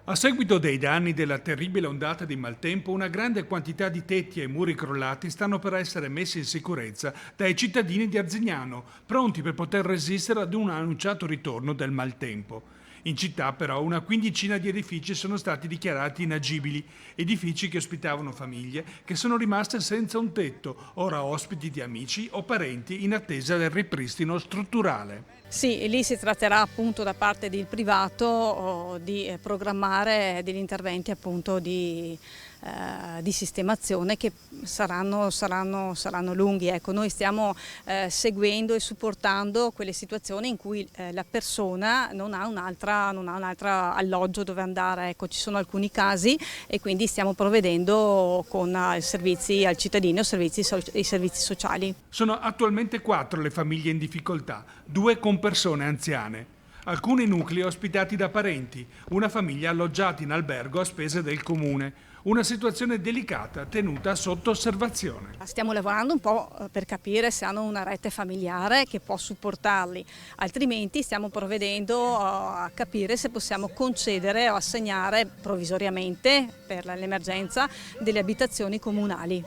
A seguito dei danni della terribile ondata di maltempo, una grande quantità di tetti e muri crollati stanno per essere messi in sicurezza dai cittadini di Arzignano, pronti per poter resistere ad un annunciato ritorno del maltempo. In città però una quindicina di edifici sono stati dichiarati inagibili, edifici che ospitavano famiglie che sono rimaste senza un tetto, ora ospiti di amici o parenti in attesa del ripristino strutturale. Sì, e lì si tratterà appunto da parte del privato di programmare degli interventi appunto di sistemazione che saranno lunghi. Ecco, noi stiamo seguendo e supportando quelle situazioni in cui la persona non ha un'altra alloggio dove andare. Ecco, ci sono alcuni casi e quindi stiamo provvedendo con servizi al cittadino, i servizi sociali. Sono attualmente 4 le famiglie in difficoltà, 2 con persone anziane. Alcuni nuclei ospitati da parenti, una famiglia alloggiata in albergo a spese del comune. Una situazione delicata tenuta sotto osservazione. Stiamo lavorando un po' per capire se hanno una rete familiare che può supportarli, altrimenti stiamo provvedendo a capire se possiamo concedere o assegnare provvisoriamente per l'emergenza delle abitazioni comunali.